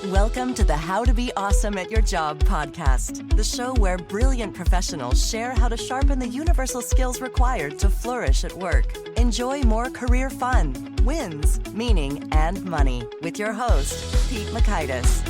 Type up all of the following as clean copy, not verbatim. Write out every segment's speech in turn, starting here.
Welcome to the How to Be Awesome at Your Job podcast, the show where brilliant professionals share how to sharpen the universal skills required to flourish at work. Enjoy more career fun, wins, meaning, and money with your host, Pete Makaitis.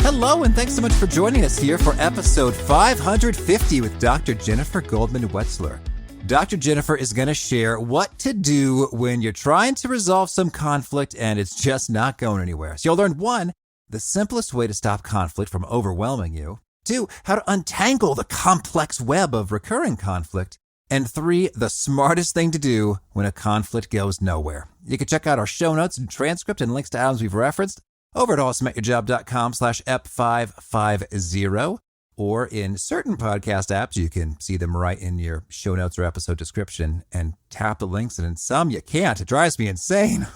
Hello, and thanks so much for joining us here for episode 550 with Dr. Jennifer Goldman-Wetzler. Dr. Jennifer is going to share what to do when you're trying to resolve some conflict and it's just not going anywhere. So you'll learn 1, the simplest way to stop conflict from overwhelming you. 2, how to untangle the complex web of recurring conflict. And 3, the smartest thing to do when a conflict goes nowhere. You can check out our show notes and transcript and links to items we've referenced over at awesomeatyourjob.com/ep550. Or in certain podcast apps, you can see them right in your show notes or episode description and tap the links. And in some, you can't. It drives me insane.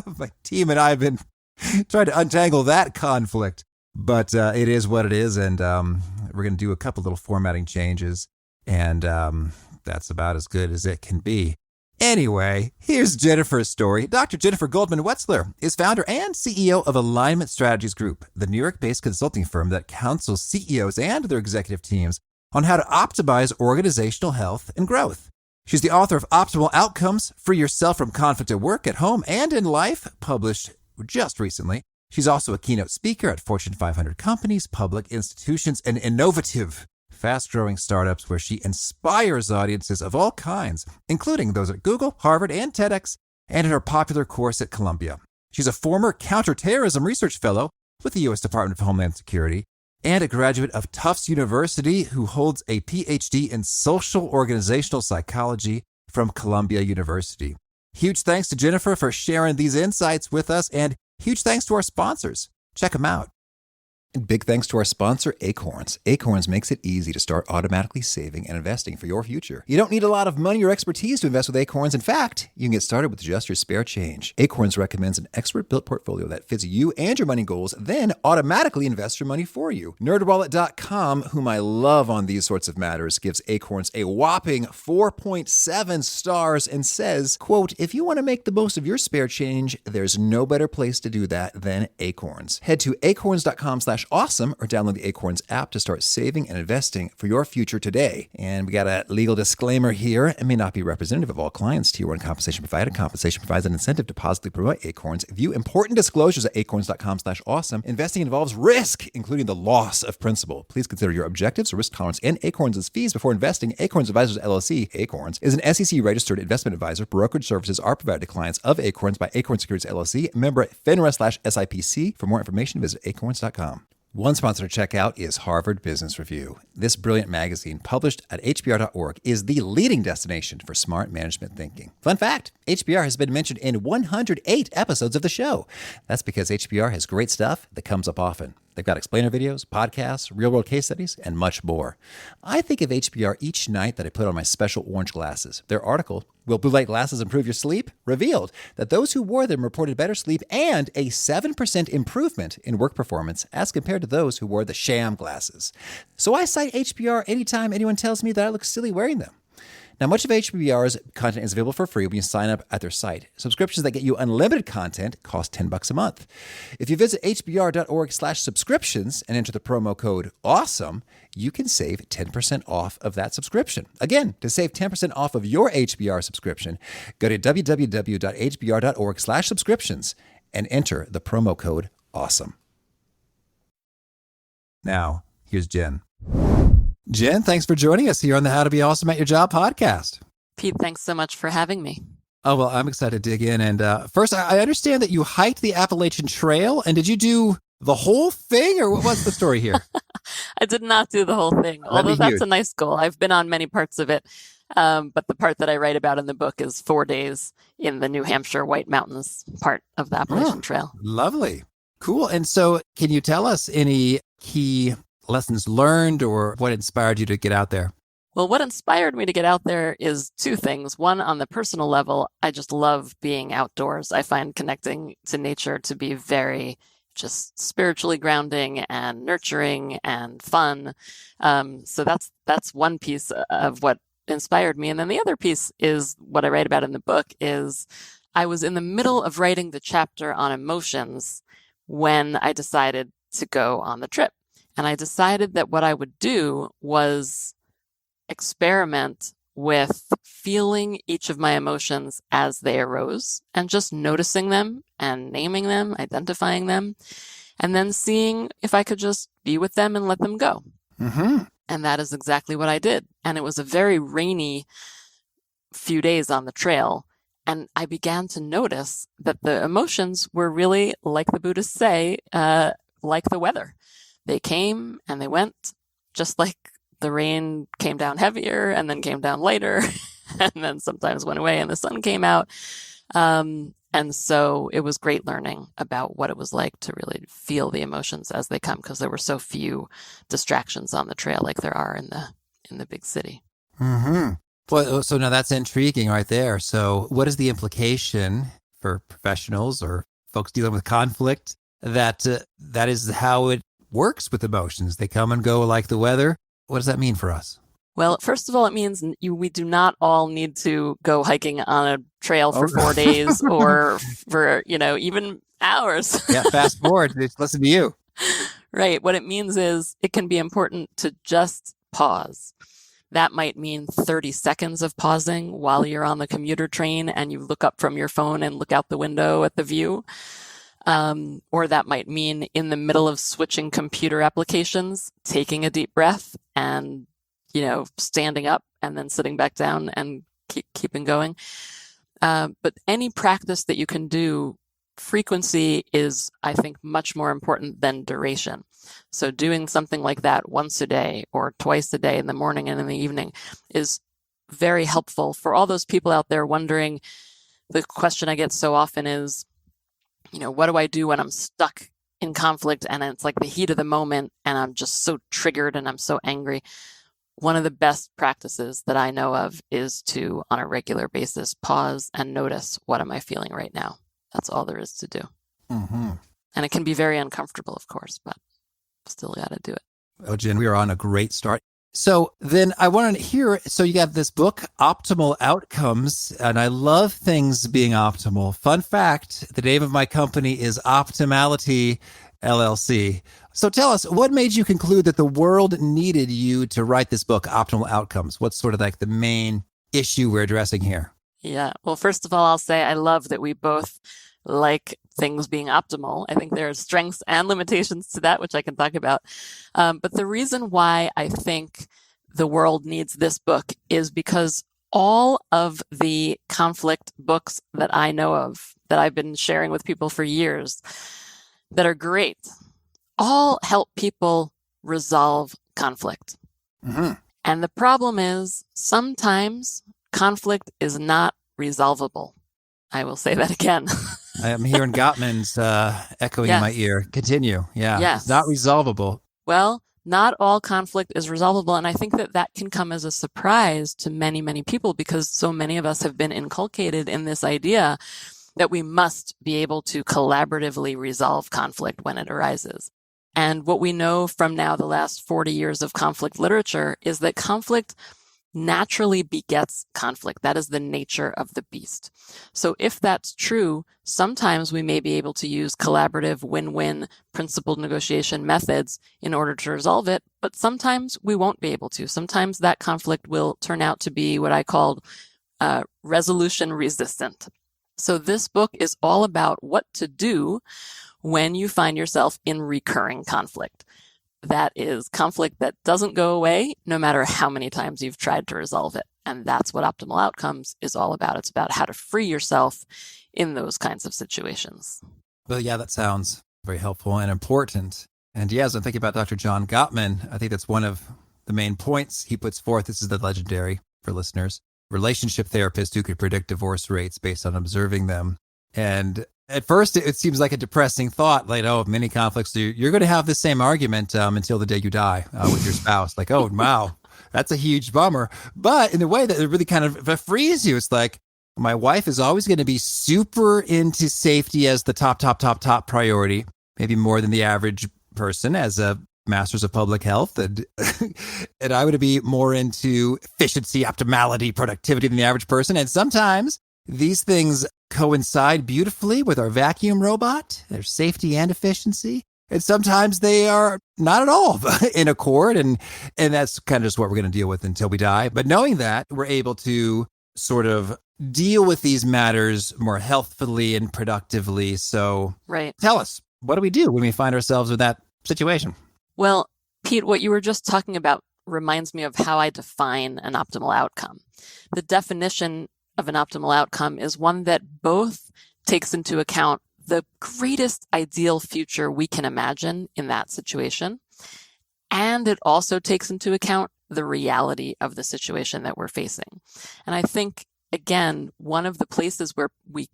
My team and I have been trying to untangle that conflict. But it is what it is. And we're going to do a couple little formatting changes. And that's about as good as it can be. Anyway, here's Jennifer's story. Dr. Jennifer Goldman-Wetzler is founder and CEO of Alignment Strategies Group, the New York-based consulting firm that counsels CEOs and their executive teams on how to optimize organizational health and growth. She's the author of Optimal Outcomes, Free Yourself from Conflict at Work, at Home, and in Life, published just recently. She's also a keynote speaker at Fortune 500 companies, public institutions, and innovative fast-growing startups where she inspires audiences of all kinds, including those at Google, Harvard, and TEDx, and in her popular course at Columbia. She's a former counterterrorism research fellow with the U.S. Department of Homeland Security and a graduate of Tufts University who holds a Ph.D. in social organizational psychology from Columbia University. Huge thanks to Jennifer for sharing these insights with us, and huge thanks to our sponsors. Check them out. And big thanks to our sponsor, Acorns. Acorns makes it easy to start automatically saving and investing for your future. You don't need a lot of money or expertise to invest with Acorns. In fact, you can get started with just your spare change. Acorns recommends an expert-built portfolio that fits you and your money goals, then automatically invests your money for you. NerdWallet.com, whom I love on these sorts of matters, gives Acorns a whopping 4.7 stars and says, quote, if you want to make the most of your spare change, there's no better place to do that than Acorns. Head to acorns.com/awesome or download the Acorns app to start saving and investing for your future today. And we got a legal disclaimer here. It may not be representative of all clients. Tier 1 compensation provided. Compensation provides an incentive to positively promote Acorns. View important disclosures at acorns.com/awesome. Investing involves risk, including the loss of principal. Please consider your objectives, risk tolerance, and Acorns' fees before investing. Acorns Advisors LLC, Acorns, is an SEC-registered investment advisor. Brokerage services are provided to clients of Acorns by Acorns Securities LLC, member FINRA/SIPC. For more information, visit acorns.com. One sponsor to check out is Harvard Business Review. This brilliant magazine, published at hbr.org, is the leading destination for smart management thinking. Fun fact, HBR has been mentioned in 108 episodes of the show. That's because HBR has great stuff that comes up often. They've got explainer videos, podcasts, real-world case studies, and much more. I think of HBR each night that I put on my special orange glasses. Their article, Will Blue Light Glasses Improve Your Sleep?, revealed that those who wore them reported better sleep and a 7% improvement in work performance as compared to those who wore the sham glasses. So I cite HBR anytime anyone tells me that I look silly wearing them. Now, much of HBR's content is available for free when you sign up at their site. Subscriptions that get you unlimited content cost $10 a month. If you visit hbr.org/subscriptions and enter the promo code AWESOME, you can save 10% off of that subscription. Again, to save 10% off of your HBR subscription, go to www.hbr.org/subscriptions and enter the promo code AWESOME. Now, here's Jen. Jen, thanks for joining us here on the How to Be Awesome at Your Job podcast. Pete, thanks so much for having me. Oh, well, I'm excited to dig in. And first, I understand that you hiked the Appalachian Trail. And did you do the whole thing, or what's the story here? I did not do the whole thing, although that's a nice goal. I've been on many parts of it. But the part that I write about in the book is 4 days in the New Hampshire White Mountains part of the Appalachian Trail. Lovely. Cool. And so can you tell us any key lessons learned or what inspired you to get out there? Well, what inspired me to get out there is 2 things. One, on the personal level, I just love being outdoors. I find connecting to nature to be very just spiritually grounding and nurturing and fun. So that's one piece of what inspired me. And then the other piece is what I write about in the book is I was in the middle of writing the chapter on emotions when I decided to go on the trip. And I decided that what I would do was experiment with feeling each of my emotions as they arose and just noticing them and naming them, identifying them, and then seeing if I could just be with them and let them go. Mm-hmm. And that is exactly what I did. And it was a very rainy few days on the trail. And I began to notice that the emotions were really, like the Buddhists say, like the weather. They came and they went, just like the rain came down heavier and then came down later and then sometimes went away and the sun came out. And so it was great learning about what it was like to really feel the emotions as they come, because there were so few distractions on the trail like there are in the big city. Mm-hmm. Well, so now that's intriguing right there. So what is the implication for professionals or folks dealing with conflict that that is how it works with emotions? They come and go like the weather. What does that mean for us? Well, first of all, it means we do not all need to go hiking on a trail for 4 days or for, even hours. Yeah, fast forward. Listen to you. Right. What it means is it can be important to just pause. That might mean 30 seconds of pausing while you're on the commuter train and you look up from your phone and look out the window at the view. Or that might mean in the middle of switching computer applications, taking a deep breath and, standing up and then sitting back down and keeping going. But any practice that you can do, frequency is, I think, much more important than duration. So doing something like that once a day or twice a day in the morning and in the evening is very helpful for all those people out there wondering. The question I get so often is, what do I do when I'm stuck in conflict and it's like the heat of the moment and I'm just so triggered and I'm so angry? One of the best practices that I know of is to, on a regular basis, pause and notice, what am I feeling right now? That's all there is to do. Mm-hmm. And it can be very uncomfortable, of course, but still got to do it. Oh, Jen, we are on a great start. So then I want to hear, so you got this book, Optimal Outcomes, and I love things being optimal. Fun fact, the name of my company is Optimality LLC. So tell us, what made you conclude that the world needed you to write this book, Optimal Outcomes? What's sort of like the main issue we're addressing here? Yeah. Well, first of all, I'll say I love that we both like things being optimal. I think there are strengths and limitations to that, which I can talk about. But the reason why I think the world needs this book is because all of the conflict books that I know of, that I've been sharing with people for years, that are great, all help people resolve conflict. Mm-hmm. And the problem is sometimes conflict is not resolvable. I will say that again. I am hearing Gottman's echoing in my ear. Continue. Yeah. Yes. It's not resolvable. Well, not all conflict is resolvable. And I think that can come as a surprise to many, many people, because so many of us have been inculcated in this idea that we must be able to collaboratively resolve conflict when it arises. And what we know from now the last 40 years of conflict literature is that conflict naturally begets conflict. That is the nature of the beast. So if that's true, sometimes we may be able to use collaborative win-win principled negotiation methods in order to resolve it, but sometimes we won't be able to. Sometimes that conflict will turn out to be what I called resolution resistant. So this book is all about what to do when you find yourself in recurring conflict. That is conflict that doesn't go away no matter how many times you've tried to resolve it. And that's what Optimal Outcomes is all about. It's about how to free yourself in those kinds of situations. Well, yeah, that sounds very helpful and important. And yeah, as I'm thinking about Dr. John Gottman, I think that's one of the main points he puts forth. This is the legendary, for listeners, relationship therapist who could predict divorce rates based on observing them. And at first, it seems like a depressing thought, like, oh, many conflicts, you're going to have the same argument until the day you die with your spouse. Like, oh, wow, that's a huge bummer. But in a way that it really kind of frees you. It's like, my wife is always going to be super into safety as the top priority, maybe more than the average person as a master's of public health. And I would be more into efficiency, optimality, productivity than the average person. And sometimes these things coincide beautifully with our vacuum robot, their safety and efficiency. And sometimes they are not at all in accord. And that's kind of just what we're going to deal with until we die. But knowing that, we're able to sort of deal with these matters more healthfully and productively. So tell us, what do we do when we find ourselves in that situation? Well, Pete, what you were just talking about reminds me of how I define an optimal outcome. The definition of an optimal outcome is one that both takes into account the greatest ideal future we can imagine in that situation, and it also takes into account the reality of the situation that we're facing. And I think, again, one of the places where we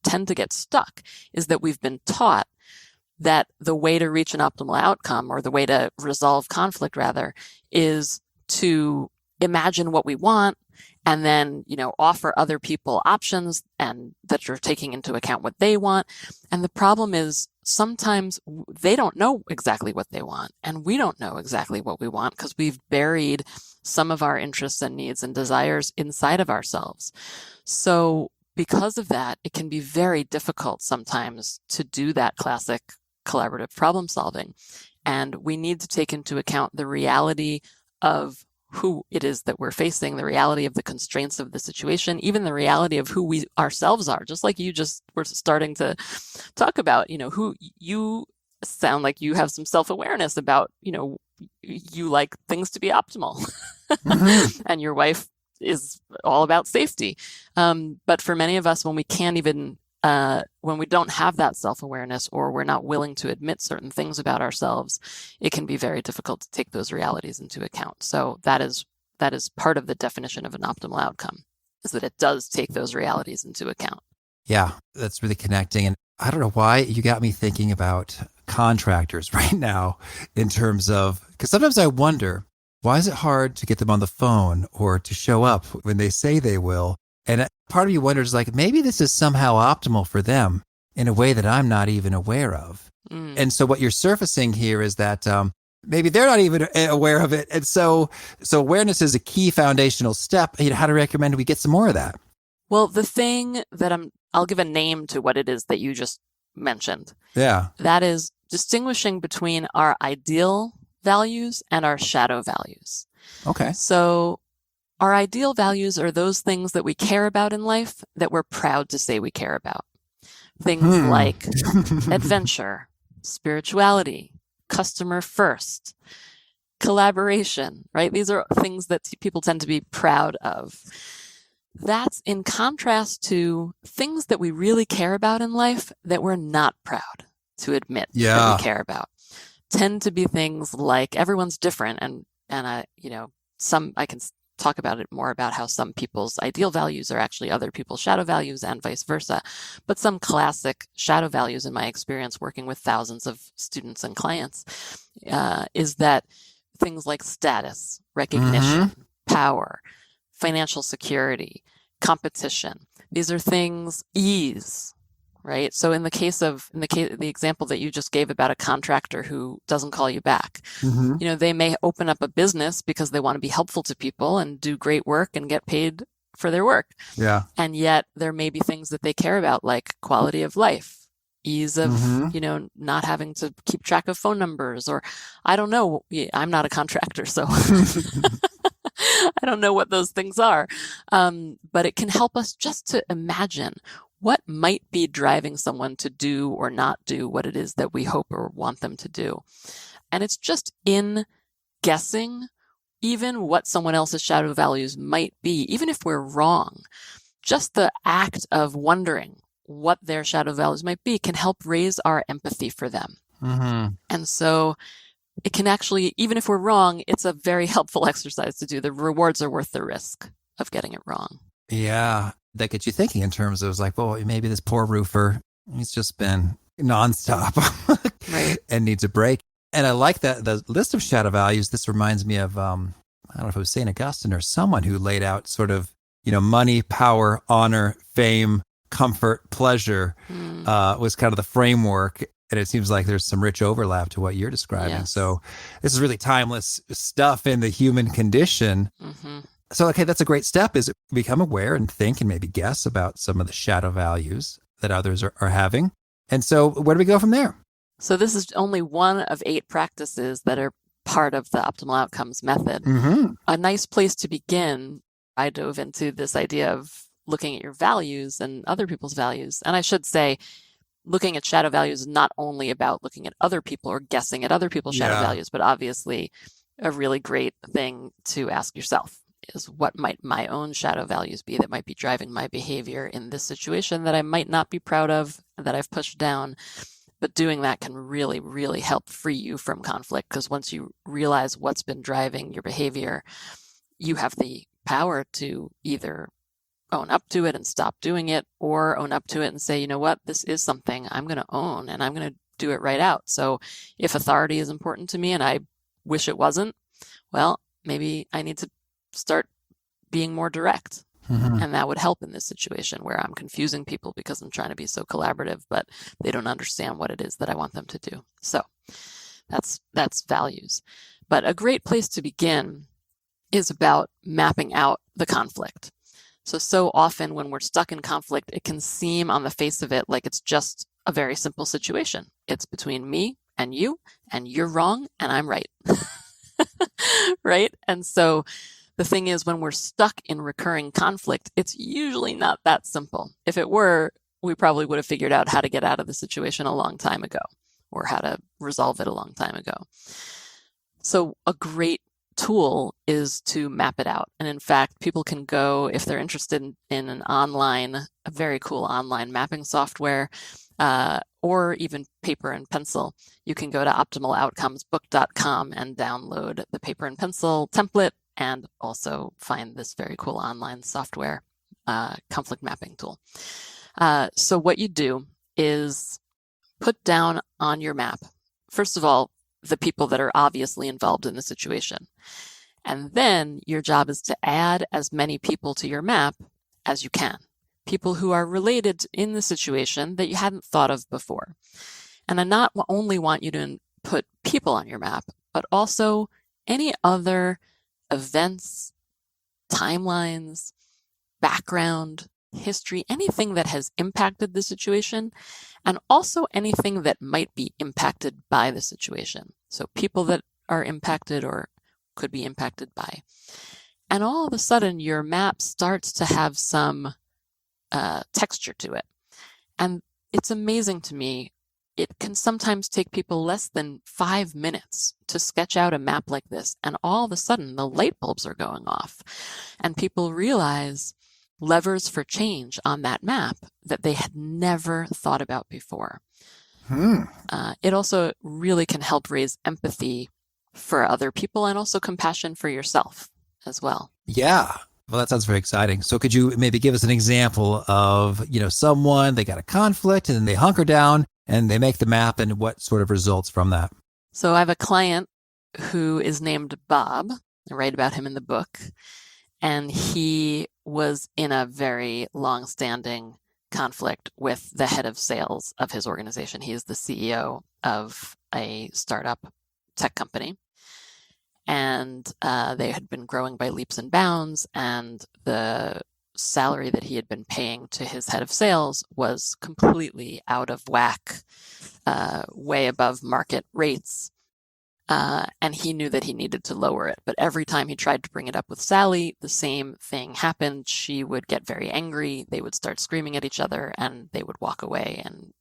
tend to get stuck is that we've been taught that the way to reach an optimal outcome, or the way to resolve conflict rather, is to imagine what we want and then, offer other people options and that you're taking into account what they want. And the problem is sometimes they don't know exactly what they want, and we don't know exactly what we want because we've buried some of our interests and needs and desires inside of ourselves. So because of that, it can be very difficult sometimes to do that classic collaborative problem solving. And we need to take into account the reality of who it is that we're facing, the reality of the constraints of the situation, even the reality of who we ourselves are. Just like you just were starting to talk about, who you sound like you have some self-awareness about, you like things to be optimal. Mm-hmm. And your wife is all about safety. But for many of us, when we can't even when we don't have that self-awareness, or we're not willing to admit certain things about ourselves, it can be very difficult to take those realities into account. So that is part of the definition of an optimal outcome, is that it does take those realities into account. Yeah, that's really connecting. And I don't know why you got me thinking about contractors right now in terms of, because sometimes I wonder, why is it hard to get them on the phone or to show up when they say they will? And part of you wonders, maybe this is somehow optimal for them in a way that I'm not even aware of. And so what you're surfacing here is that maybe they're not even aware of it. And so awareness is a key foundational step. How to recommend we get some more of that? Well, the thing that I'll give a name to what it is that you just mentioned. Yeah. That is distinguishing between our ideal values and our shadow values. Okay. So our ideal values are those things that we care about in life that we're proud to say we care about. Things like adventure, spirituality, customer first, collaboration, right? These are things that people tend to be proud of. That's in contrast to things that we really care about in life that we're not proud to admit that we care about. Tend to be things like everyone's different, and I can talk about it more about how some people's ideal values are actually other people's shadow values and vice versa. But some classic shadow values in my experience working with thousands of students and clients is that things like status, recognition, power, financial security, competition. These are things, ease, right? So in the example that you just gave about a contractor who doesn't call you back, they may open up a business because they want to be helpful to people and do great work and get paid for their work. Yeah. And yet there may be things that they care about, like quality of life, ease of, not having to keep track of phone numbers, or I don't know. I'm not a contractor, so I don't know what those things are. But it can help us just to imagine what might be driving someone to do or not do what it is that we hope or want them to do. And it's just in guessing even what someone else's shadow values might be, even if we're wrong. Just the act of wondering what their shadow values might be can help raise our empathy for them. And so it can actually, even if we're wrong, it's a very helpful exercise to do. The rewards are worth the risk of getting it wrong. Yeah. That gets you thinking in terms of well, maybe this poor roofer, he's just been nonstop right. And needs a break. And I like that the list of shadow values. This reminds me of, I don't know if it was St. Augustine or someone who laid out sort of, money, power, honor, fame, comfort, pleasure was kind of the framework. And it seems like there's some rich overlap to what you're describing. Yes. So this is really timeless stuff in the human condition. So, okay, that's a great step, is become aware and think and maybe guess about some of the shadow values that others are having. And so where do we go from there? So this is only one of 8 practices that are part of the optimal outcomes method. Mm-hmm. A nice place to begin, I dove into this idea of looking at your values and other people's values. And I should say, looking at shadow values is not only about looking at other people or guessing at other people's shadow values, but obviously a really great thing to ask yourself is, what might my own shadow values be that might be driving my behavior in this situation that I might not be proud of, that I've pushed down. But doing that can really, really help free you from conflict, because once you realize what's been driving your behavior, you have the power to either own up to it and stop doing it, or own up to it and say, you know what, this is something I'm going to own and I'm going to do it right out. So if authority is important to me and I wish it wasn't, well, maybe I need to start being more direct. Mm-hmm. And that would help in this situation where I'm confusing people because I'm trying to be so collaborative, but they don't understand what it is that I want them to do. So that's values. But a great place to begin is about mapping out the conflict. So often when we're stuck in conflict, it can seem on the face of it like it's just a very simple situation. It's between me and you're wrong and I'm right. Right? And so the thing is, when we're stuck in recurring conflict, it's usually not that simple. If it were, we probably would have figured out how to get out of the situation a long time ago, or how to resolve it a long time ago. So a great tool is to map it out. And in fact, people can go, if they're interested in a very cool online mapping software, or even paper and pencil, you can go to optimaloutcomesbook.com and download the paper and pencil template, and also find this very cool online software conflict mapping tool. So what you do is put down on your map, first of all, the people that are obviously involved in the situation. And then your job is to add as many people to your map as you can. People who are related in the situation that you hadn't thought of before. And I not only want you to put people on your map, but also any other events, timelines, background, history, anything that has impacted the situation, and also anything that might be impacted by the situation. So people that are impacted or could be impacted by. And all of a sudden, your map starts to have some texture to it. And it's amazing to me. It can sometimes take people less than 5 minutes to sketch out a map like this. And all of a sudden, the light bulbs are going off. And people realize levers for change on that map that they had never thought about before. It also really can help raise empathy for other people and also compassion for yourself as well. Yeah. Well, that sounds very exciting. So could you maybe give us an example of, someone, they got a conflict and then they hunker down and they make the map, and what sort of results from that? So I have a client who is named Bob. I write about him in the book. And he was in a very long-standing conflict with the head of sales of his organization. He is the CEO of a startup tech company. And they had been growing by leaps and bounds, and the salary that he had been paying to his head of sales was completely out of whack, way above market rates. And he knew that he needed to lower it. But every time he tried to bring it up with Sally, the same thing happened. She would get very angry. They would start screaming at each other, and they would walk away and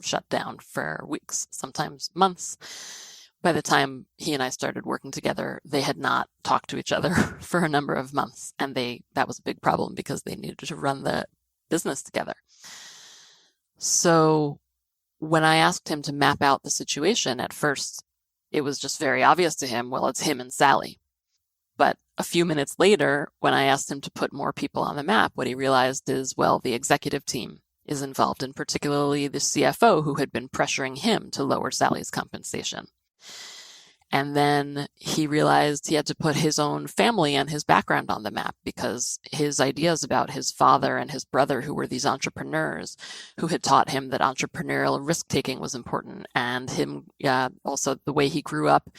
shut down for weeks, sometimes months. By the time he and I started working together, they had not talked to each other for a number of months. And that was a big problem because they needed to run the business together. So when I asked him to map out the situation, at first, it was just very obvious to him, well, it's him and Sally. But a few minutes later, when I asked him to put more people on the map, what he realized is, well, the executive team is involved, and particularly the CFO who had been pressuring him to lower Sally's compensation. And then he realized he had to put his own family and his background on the map, because his ideas about his father and his brother, who were these entrepreneurs who had taught him that entrepreneurial risk-taking was important, and him also the way he grew up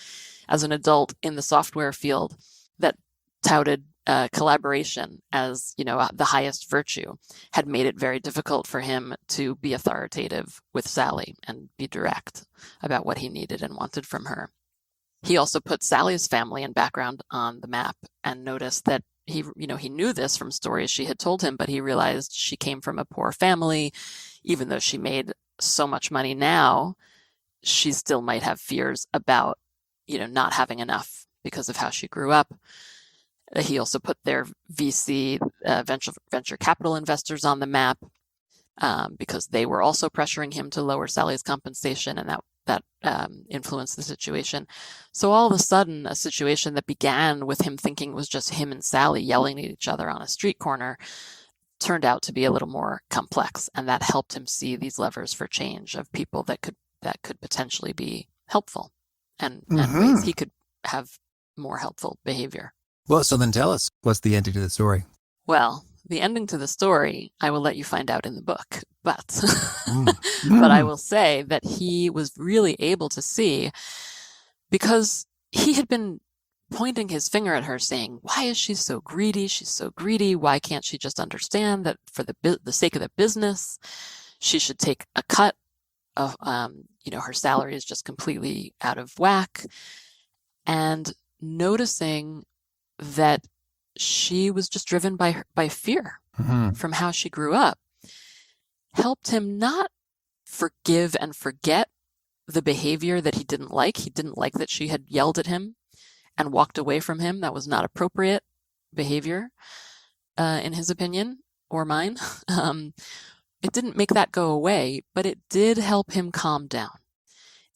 as an adult in the software field that touted collaboration as, the highest virtue had made it very difficult for him to be authoritative with Sally and be direct about what he needed and wanted from her. He also put Sally's family and background on the map and noticed that he knew this from stories she had told him, but he realized she came from a poor family. Even though she made so much money now, she still might have fears about, not having enough because of how she grew up. He also put their VC, venture capital investors on the map because they were also pressuring him to lower Sally's compensation, and that influenced the situation. So all of a sudden, a situation that began with him thinking it was just him and Sally yelling at each other on a street corner turned out to be a little more complex, and that helped him see these levers for change of people that could potentially be helpful and ways he could have more helpful behavior. Well, so then tell us, what's the ending to the story? Well, the ending to the story, I will let you find out in the book, but but I will say that he was really able to see, because he had been pointing his finger at her saying, why is she so greedy? She's so greedy. Why can't she just understand that for the sake of the business, she should take a cut of, her salary is just completely out of whack. And noticing that she was just driven by fear from how she grew up, helped him not forgive and forget the behavior that he didn't like. He didn't like that she had yelled at him and walked away from him. That was not appropriate behavior, in his opinion, or mine. It didn't make that go away, but it did help him calm down.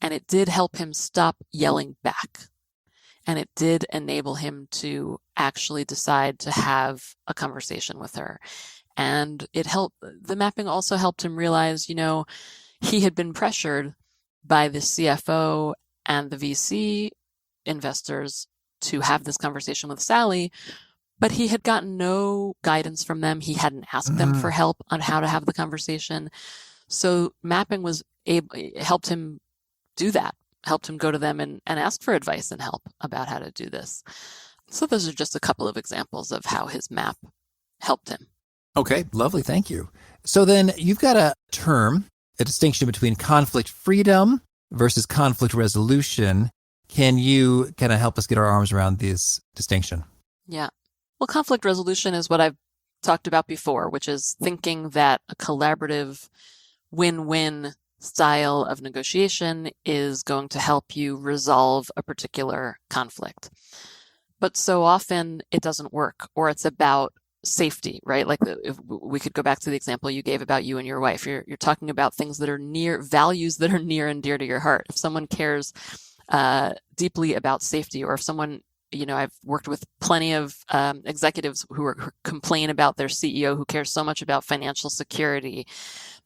And it did help him stop yelling back. And it did enable him to actually decide to have a conversation with her. And the mapping also helped him realize, he had been pressured by the CFO and the VC investors to have this conversation with Sally, but he had gotten no guidance from them. He hadn't asked them for help on how to have the conversation. So mapping helped him do that, helped him go to them and ask for advice and help about how to do this. So those are just a couple of examples of how his map helped him. Okay, lovely. Thank you. So then you've got a term, a distinction between conflict freedom versus conflict resolution. Can you kind of help us get our arms around this distinction? Yeah. Well, conflict resolution is what I've talked about before, which is thinking that a collaborative win-win style of negotiation is going to help you resolve a particular conflict. But so often it doesn't work, or it's about safety, right? Like if we could go back to the example you gave about you and your wife. You're talking about things that are values that are near and dear to your heart. If someone cares deeply about safety, or if someone, I've worked with plenty of executives who complain about their CEO who cares so much about financial security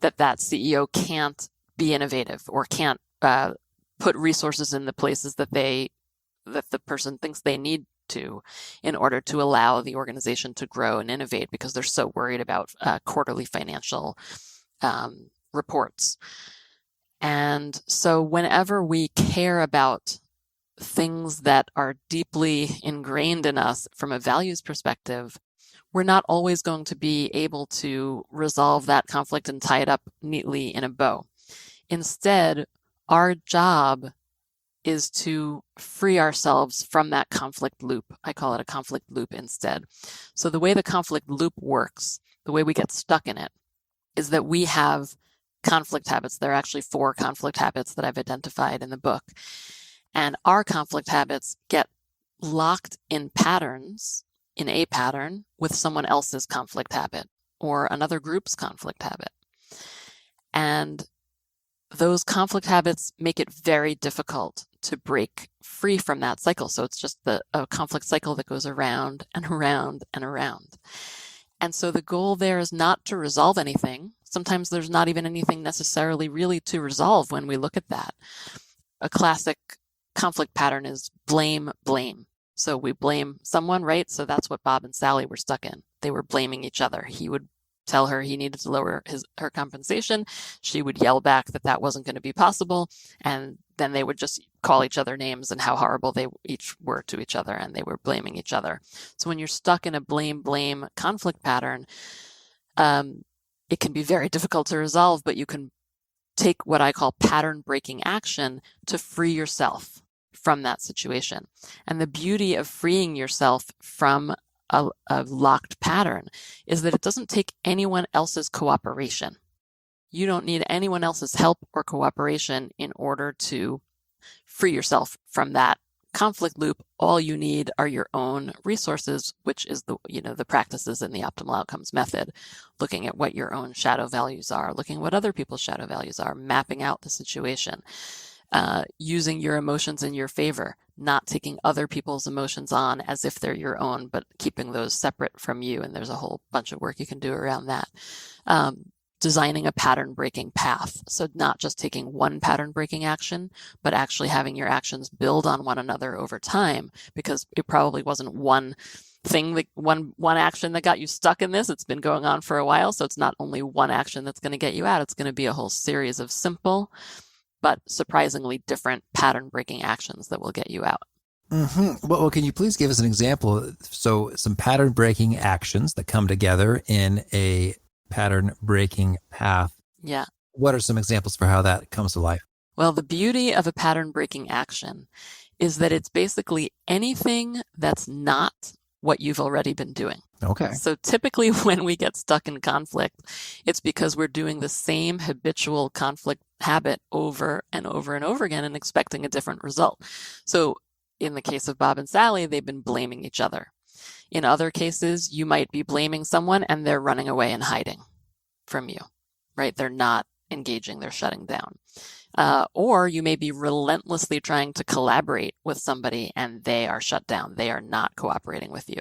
that CEO can't be innovative or can't put resources in the places that the person thinks they need to in order to allow the organization to grow and innovate, because they're so worried about quarterly financial reports. And so whenever we care about things that are deeply ingrained in us from a values perspective, we're not always going to be able to resolve that conflict and tie it up neatly in a bow. Instead, our job is to free ourselves from that conflict loop. I call it a conflict loop instead. So the way the conflict loop works, the way we get stuck in it, is that we have conflict habits. There are actually 4 conflict habits that I've identified in the book. And our conflict habits get locked in patterns, in a pattern, with someone else's conflict habit or another group's conflict habit. And those conflict habits make it very difficult to break free from that cycle. So it's just a conflict cycle that goes around and around and around. And so the goal there is not to resolve anything. Sometimes there's not even anything necessarily really to resolve when we look at that. A classic conflict pattern is blame. So we blame someone, right? So that's what Bob and Sally were stuck in. They were blaming each other. He would tell her he needed to lower her compensation. She would yell back that that wasn't going to be possible. And then they would just call each other names and how horrible they each were to each other, and they were blaming each other. So when you're stuck in a blame conflict pattern, it can be very difficult to resolve, but you can take what I call pattern breaking action to free yourself from that situation. And the beauty of freeing yourself from a locked pattern is that it doesn't take anyone else's cooperation. You don't need anyone else's help or cooperation in order to free yourself from that conflict loop. All you need are your own resources, which is the practices in the optimal outcomes method, looking at what your own shadow values are, looking at what other people's shadow values are, mapping out the situation, using your emotions in your favor, not taking other people's emotions on as if they're your own, but keeping those separate from you. And there's a whole bunch of work you can do around that. Designing a pattern breaking path. So not just taking one pattern breaking action, but actually having your actions build on one another over time, because it probably wasn't one thing, that one action that got you stuck in this. It's been going on for a while. So it's not only one action that's going to get you out. It's going to be a whole series of simple, but surprisingly different pattern breaking actions that will get you out. Mm-hmm. Well, can you please give us an example? So some pattern breaking actions that come together in a pattern breaking path. Yeah. What are some examples for how that comes to life? Well, the beauty of a pattern breaking action is that it's basically anything that's not what you've already been doing. Okay. So typically when we get stuck in conflict, it's because we're doing the same habitual conflict habit over and over and over again and expecting a different result. So in the case of Bob and Sally, they've been blaming each other. In other cases, you might be blaming someone and they're running away and hiding from you, right? They're not engaging, they're shutting down. Or you may be relentlessly trying to collaborate with somebody and they are shut down. They are not cooperating with you.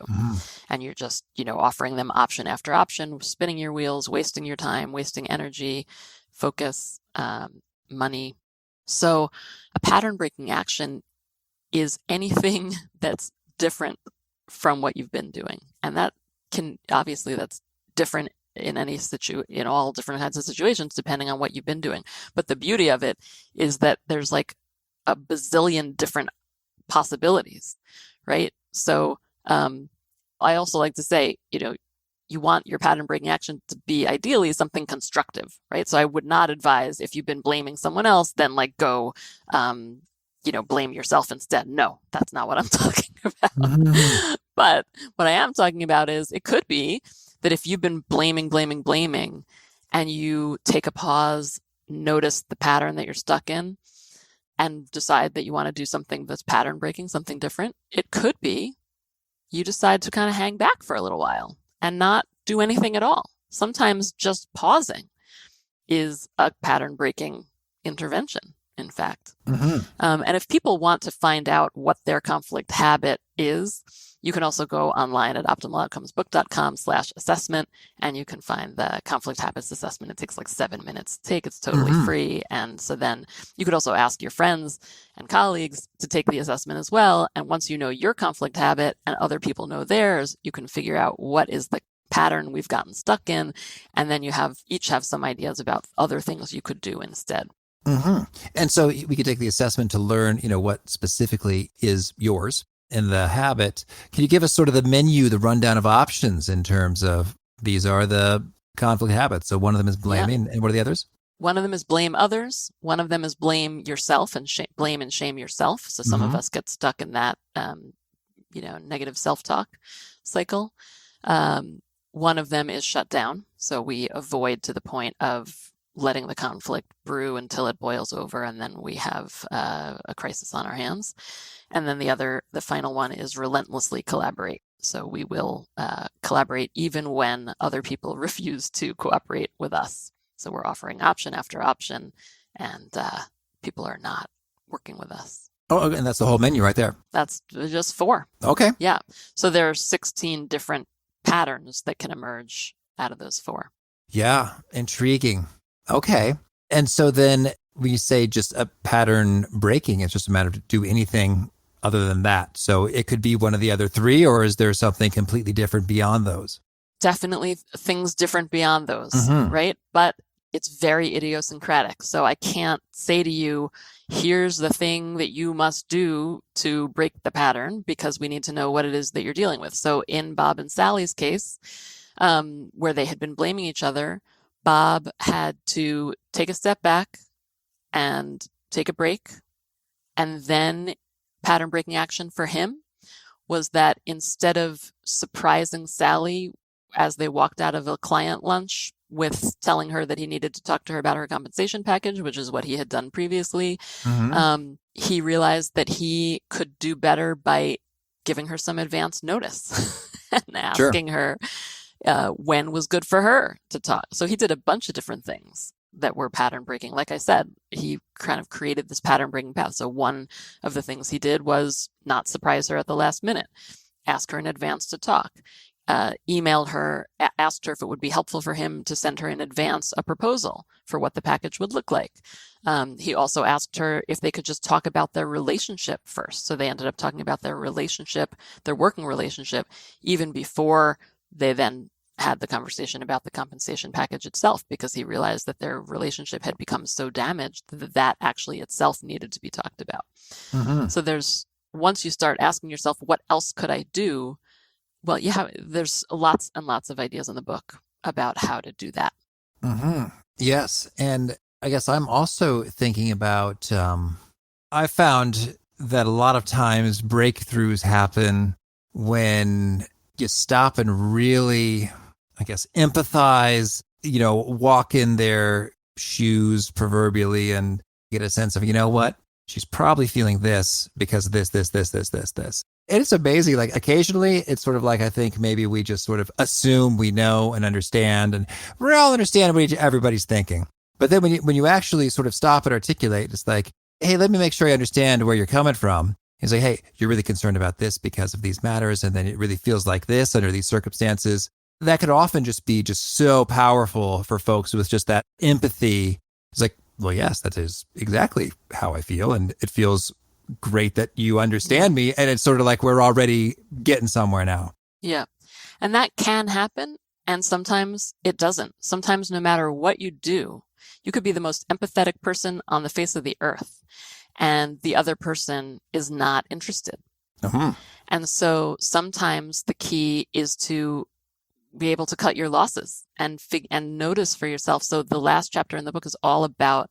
And you're just, offering them option after option, spinning your wheels, wasting your time, wasting energy, focus, money. So a pattern breaking action is anything that's different from what you've been doing. And that that's different in in all different kinds of situations, depending on what you've been doing. But the beauty of it is that there's like a bazillion different possibilities, right? So, I also like to say, you want your pattern breaking action to be ideally something constructive, right? So I would not advise, if you've been blaming someone else, then go, blame yourself instead. No, that's not what I'm talking about. But what I am talking about is it could be that if you've been blaming, and you take a pause, notice the pattern that you're stuck in, and decide that you want to do something that's pattern breaking, something different, it could be you decide to kind of hang back for a little while and not do anything at all. Sometimes just pausing is a pattern breaking intervention, in fact. And if people want to find out what their conflict habit is, you can also go online at optimaloutcomesbook.com/assessment, and you can find the conflict habits assessment. It takes like 7 minutes to take. It's totally free. And so then you could also ask your friends and colleagues to take the assessment as well. And once you know your conflict habit and other people know theirs, you can figure out what is the pattern we've gotten stuck in. And then you each have some ideas about other things you could do instead. And so we could take the assessment to learn, what specifically is yours in the habit. Can you give us sort of the menu, the rundown of options in terms of these are the conflict habits? So one of them is blaming, and what are the others? One of them is blame others. One of them is blame yourself and blame and shame yourself. So some of us get stuck in that, negative self-talk cycle. One of them is shut down. So we avoid to the point of letting the conflict brew until it boils over, and then we have a crisis on our hands. And then the final one is relentlessly collaborate. So we will collaborate even when other people refuse to cooperate with us. So we're offering option after option, and people are not working with us. Oh, and that's the whole menu right there. That's just 4. Okay. Yeah. So there are 16 different patterns that can emerge out of those 4. Yeah. Intriguing. Okay. And so then when you say just a pattern breaking, it's just a matter of do anything other than that. So it could be one of the other 3, or is there something completely different beyond those? definitely things different beyond those, right? But it's very idiosyncratic. So I can't say to you, here's the thing that you must do to break the pattern, because we need to know what it is that you're dealing with. So in Bob and Sally's case, where they had been blaming each other, Bob had to take a step back and take a break. And then pattern breaking action for him was that instead of surprising Sally as they walked out of a client lunch with telling her that he needed to talk to her about her compensation package, which is what he had done previously, he realized that he could do better by giving her some advance notice and asking her when was good for her to talk. So he did a bunch of different things that were pattern breaking. Like I said, he kind of created this pattern breaking path. So one of the things he did was not surprise her at the last minute, ask her in advance to talk, emailed her, asked her if it would be helpful for him to send her in advance a proposal for what the package would look like. He also asked her if they could just talk about their relationship first. So they ended up talking about their relationship, their working relationship, even before they then had the conversation about the compensation package itself, because he realized that their relationship had become so damaged that that actually itself needed to be talked about. So once you start asking yourself, what else could I do? Well, there's lots and lots of ideas in the book about how to do that. Yes. And I guess I'm also thinking about, I found that a lot of times breakthroughs happen when you stop and really, I guess, empathize, walk in their shoes proverbially and get a sense of, you know what, she's probably feeling this because of this. And it's amazing. Like occasionally it's sort of like, I think maybe we just sort of assume we know and understand, and we all understand what everybody's thinking. But then when you actually sort of stop and articulate, it's like, hey, let me make sure I understand where you're coming from. It's like, hey, you're really concerned about this because of these matters. And then it really feels like this under these circumstances. That could often just be so powerful for folks with just that empathy. It's like, well, yes, that is exactly how I feel. And it feels great that you understand me. And it's sort of like we're already getting somewhere now. Yeah. And that can happen. And sometimes it doesn't. Sometimes no matter what you do, you could be the most empathetic person on the face of the earth, and the other person is not interested. And so sometimes the key is to be able to cut your losses and notice for yourself. So the last chapter in the book is all about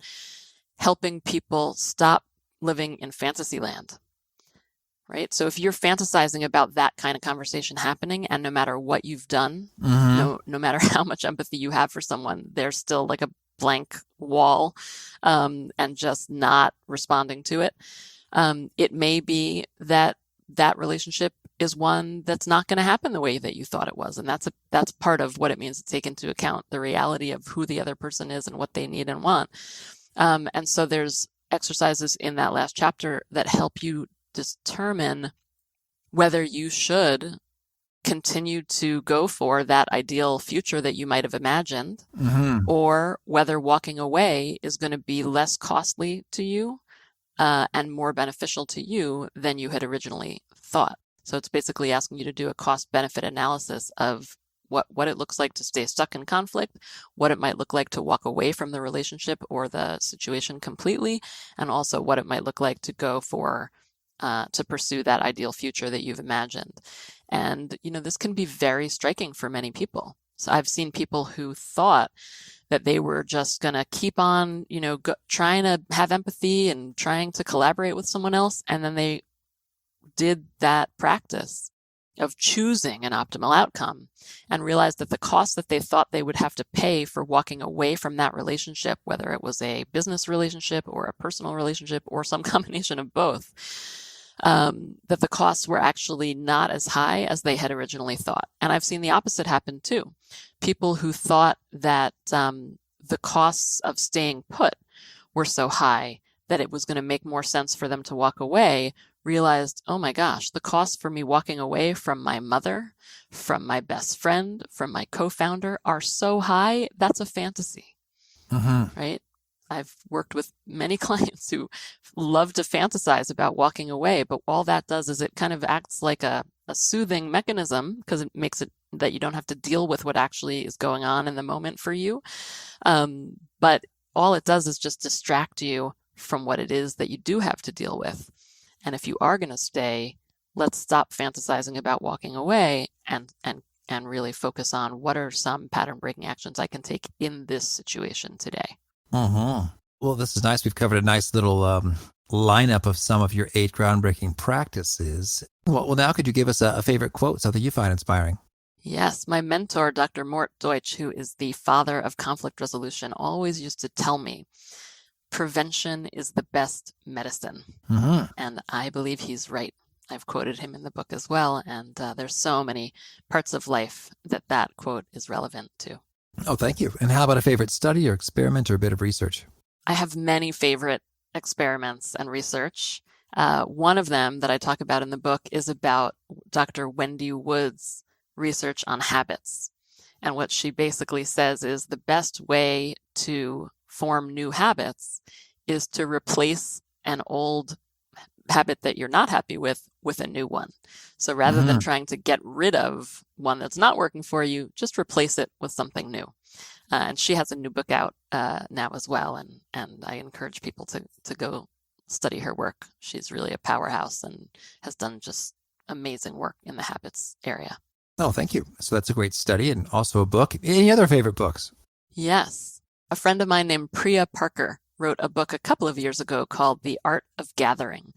helping people stop living in fantasy land, right? So if you're fantasizing about that kind of conversation happening, and no matter what you've done, no matter how much empathy you have for someone, there's still like a blank wall, and just not responding to it. It may be that relationship is one that's not going to happen the way that you thought it was. And that's part of what it means to take into account the reality of who the other person is and what they need and want. And so there's exercises in that last chapter that help you determine whether you should continue to go for that ideal future that you might have imagined, or whether walking away is going to be less costly to you and more beneficial to you than you had originally thought. So it's basically asking you to do a cost-benefit analysis of what it looks like to stay stuck in conflict, what it might look like to walk away from the relationship or the situation completely, and also what it might look like to go for to pursue that ideal future that you've imagined. And, this can be very striking for many people. So I've seen people who thought that they were just going to keep on, trying to have empathy and trying to collaborate with someone else. And then they did that practice of choosing an optimal outcome and realized that the cost that they thought they would have to pay for walking away from that relationship, whether it was a business relationship or a personal relationship or some combination of both, that the costs were actually not as high as they had originally thought. And I've seen the opposite happen too. People who thought that the costs of staying put were so high that it was going to make more sense for them to walk away, realized, oh my gosh, the costs for me walking away from my mother, from my best friend, from my co-founder are so high, that's a fantasy, right? I've worked with many clients who love to fantasize about walking away, but all that does is it kind of acts like a soothing mechanism because it makes it that you don't have to deal with what actually is going on in the moment for you. But all it does is just distract you from what it is that you do have to deal with. And if you are going to stay, let's stop fantasizing about walking away and really focus on what are some pattern breaking actions I can take in this situation today. Mm-hmm. Well, this is nice. We've covered a nice little lineup of some of your 8 groundbreaking practices. Well, now could you give us a favorite quote, something you find inspiring? Yes, my mentor, Dr. Mort Deutsch, who is the father of conflict resolution, always used to tell me, prevention is the best medicine. Mm-hmm. And I believe he's right. I've quoted him in the book as well, and there's so many parts of life that quote is relevant to. Oh, thank you. And how about a favorite study or experiment or a bit of research? I have many favorite experiments and research. One of them that I talk about in the book is about Dr. Wendy Wood's research on habits. And what she basically says is the best way to form new habits is to replace an old habit that you're not happy with a new one. So rather than trying to get rid of one that's not working for you, just replace it with something new. And she has a new book out now as well. And I encourage people to go study her work. She's really a powerhouse and has done just amazing work in the habits area. Oh, thank you. So that's a great study and also a book. Any other favorite books? Yes. A friend of mine named Priya Parker wrote a book a couple of years ago called The Art of Gathering.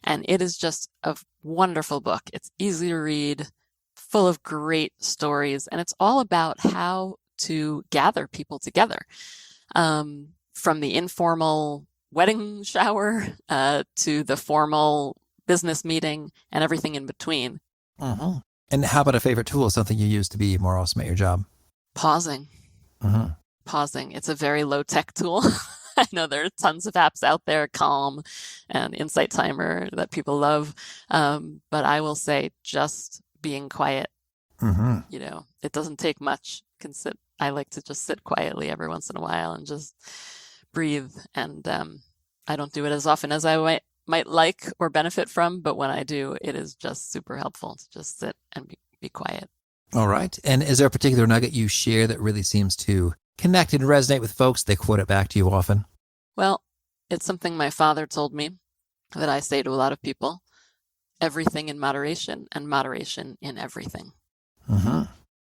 And it is just a wonderful book. It's easy to read, full of great stories, and it's all about how to gather people together. From the informal wedding shower to the formal business meeting and everything in between. Mm-hmm. And how about a favorite tool, something you use to be more awesome at your job? Pausing. Mm-hmm. Pausing. It's a very low-tech tool. I know there are tons of apps out there, Calm and Insight Timer, that people love. But I will say just being quiet, it doesn't take much. I like to just sit quietly every once in a while and just breathe. And I don't do it as often as I might like or benefit from. But when I do, it is just super helpful to just sit and be quiet. All right. And is there a particular nugget you share that really seems to connect and resonate with folks? They quote it back to you often. Well, it's something my father told me that I say to a lot of people: everything in moderation and moderation in everything. Mm-hmm.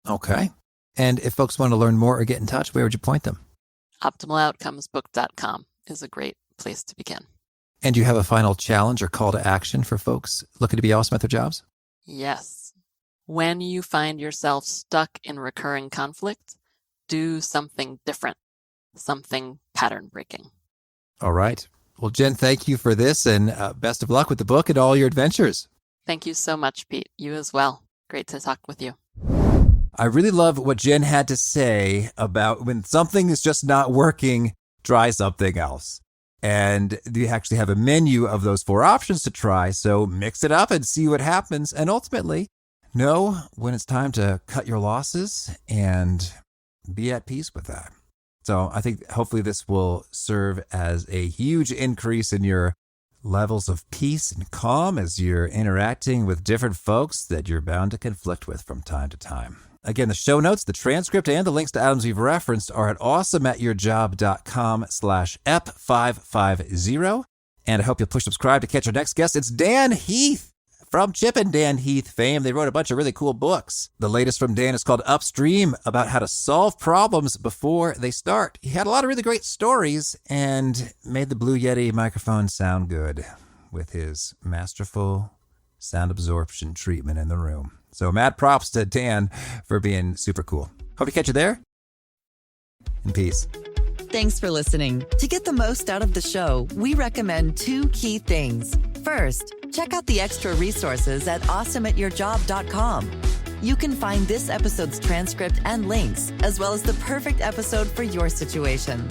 Okay. And if folks want to learn more or get in touch, where would you point them? OptimalOutcomesBook.com is a great place to begin. And do you have a final challenge or call to action for folks looking to be awesome at their jobs? Yes. When you find yourself stuck in recurring conflict, do something different, something pattern breaking. All right. Well, Jen, thank you for this, and best of luck with the book and all your adventures. Thank you so much, Pete. You as well. Great to talk with you. I really love what Jen had to say about when something is just not working, try something else. And you actually have a menu of those 4 options to try. So mix it up and see what happens. And ultimately, know when it's time to cut your losses and be at peace with that. So I think hopefully this will serve as a huge increase in your levels of peace and calm as you're interacting with different folks that you're bound to conflict with from time to time. Again, the show notes, the transcript, and the links to items we've referenced are at awesomeatyourjob.com/ep550. And I hope you'll push subscribe to catch our next guest. It's Dan Heath from Chip and Dan Heath fame. They wrote a bunch of really cool books. The latest from Dan is called Upstream, about how to solve problems before they start. He had a lot of really great stories and made the Blue Yeti microphone sound good with his masterful sound absorption treatment in the room. So mad props to Dan for being super cool. Hope you catch you there. In peace. Thanks for listening. To get the most out of the show, we recommend 2 key things. First, check out the extra resources at awesomeatyourjob.com. You can find this episode's transcript and links, as well as the perfect episode for your situation.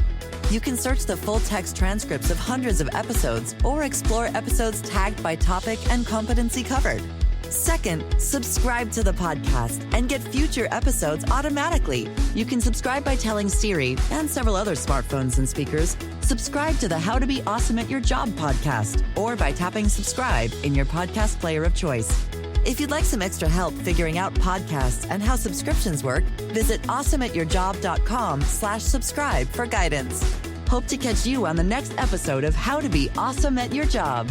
You can search the full text transcripts of hundreds of episodes or explore episodes tagged by topic and competency covered. Second, subscribe to the podcast and get future episodes automatically. You can subscribe by telling Siri and several other smartphones and speakers, subscribe to the How to Be Awesome at Your Job podcast, or by tapping subscribe in your podcast player of choice. If you'd like some extra help figuring out podcasts and how subscriptions work, visit awesomeatyourjob.com/subscribe for guidance. Hope to catch you on the next episode of How to Be Awesome at Your Job.